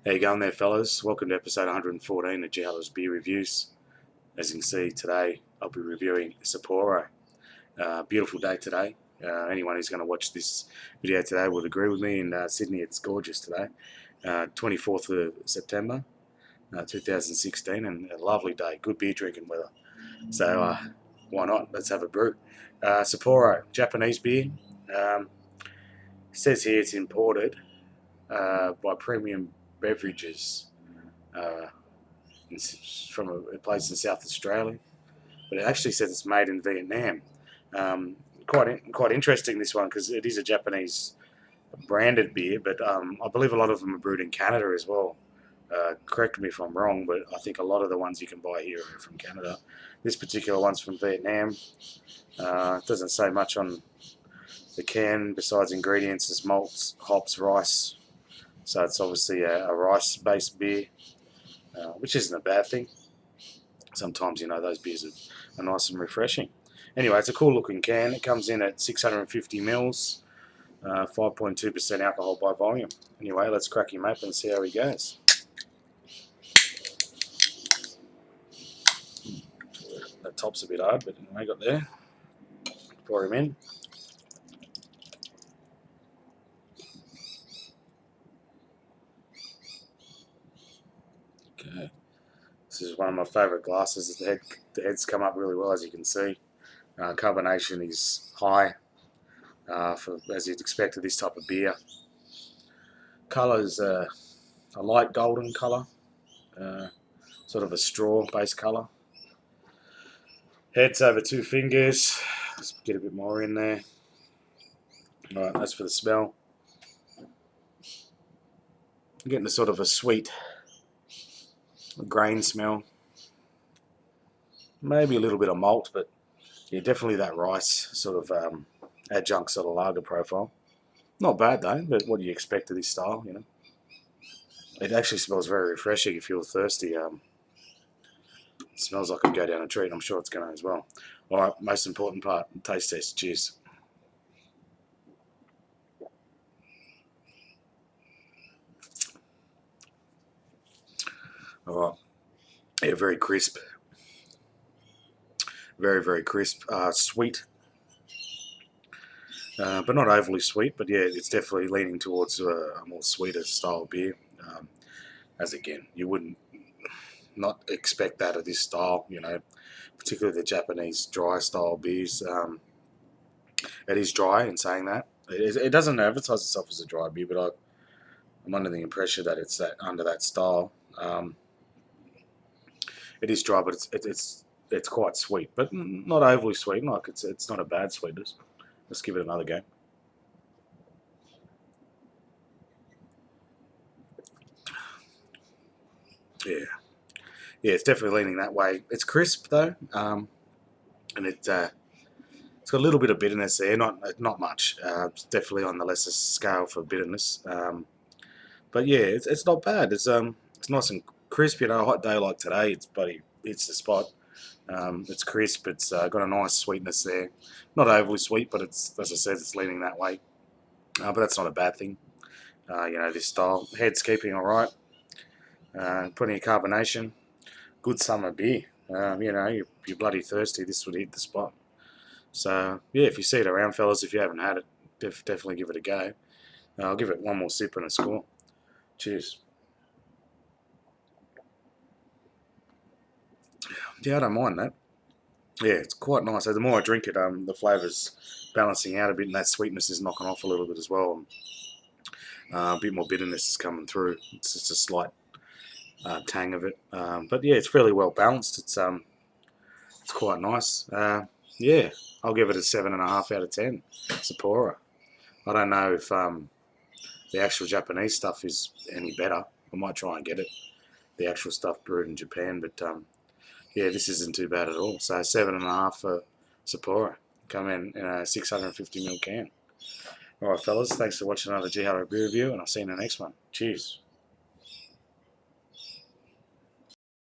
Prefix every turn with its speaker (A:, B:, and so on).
A: How you going there, fellas? Welcome to episode 114 of ghallora Beer Reviews. As you can see, today I'll be reviewing Sapporo. Beautiful day today. Anyone who's going to watch this video today would agree with me. In Sydney, it's gorgeous today. 24th of September 2016, and a lovely day. Good beer drinking weather. So why not? Let's have a brew. Sapporo, Japanese beer. Says here it's imported by Premium Beverages from a place in South Australia, but it actually says it's made in Vietnam. Quite interesting, this one, because it is a Japanese branded beer, but I believe a lot of them are brewed in Canada as well. Correct me if I'm wrong, but I think a lot of the ones you can buy here are from Canada. This particular one's from Vietnam. It doesn't say much on the can besides ingredients as malts, hops, rice. So it's obviously a rice-based beer, which isn't a bad thing. Sometimes, those beers are nice and refreshing. Anyway, it's a cool-looking can. It comes in at 650 mils, 5.2% alcohol by volume. Anyway, let's crack him open and see how he goes. That top's a bit hard, but anyway, got there. Pour him in. Okay, this is one of my favourite glasses. The head's come up really well, as you can see. Carbonation is high, as you'd expect of this type of beer. Colour is a light golden colour, sort of a straw-based colour. Head's over 2 fingers. Let's get a bit more in there. Alright, that's for the smell. I'm getting a sort of a sweet grain smell. Maybe a little bit of malt, but yeah, definitely that rice sort of adjunct sort of lager profile. Not bad though, but what do you expect of this style, It actually smells very refreshing if you're thirsty. It smells like it'd go down a treat. I'm sure it's going to as well. Alright, most important part, taste test. Cheers. Alright, yeah, very crisp. Very, very crisp. Sweet. But not overly sweet, but yeah, it's definitely leaning towards a more sweeter style beer. As again, you wouldn't not expect that of this style, particularly the Japanese dry style beers. It is dry in saying that. It doesn't advertise itself as a dry beer, but I'm under the impression that it's under that style. It is dry, but it's quite sweet, but not overly sweet. Like it's not a bad sweetness. Let's give it another go. Yeah, it's definitely leaning that way. It's crisp though, and it's got a little bit of bitterness there. Not much. It's definitely on the lesser scale for bitterness. But yeah, it's not bad. It's nice and crisp. A hot day like today, it's the spot. It's crisp. It's got a nice sweetness there. Not overly sweet, but it's, as I said, it's leaning that way. But that's not a bad thing. This style. Head's keeping all right. Plenty of carbonation. Good summer beer. You're bloody thirsty, this would hit the spot. So yeah, if you see it around, fellas, if you haven't had it, definitely give it a go. I'll give it one more sip and a score. Cheers. Yeah, I don't mind that. Yeah, it's quite nice. So the more I drink it, the flavour's balancing out a bit, and that sweetness is knocking off a little bit as well. A bit more bitterness is coming through. It's just a slight tang of it, but yeah, it's fairly well balanced. It's quite nice. Yeah, I'll give it a 7.5 out of 10. Sapporo. I don't know if the actual Japanese stuff is any better. I might try and get it, the actual stuff brewed in Japan, but yeah, this isn't too bad at all. So 7.5 for Sapporo. Come in a 650ml can. Alright fellas, thanks for watching another ghallora beer review, and I'll see you in the next one. Cheers.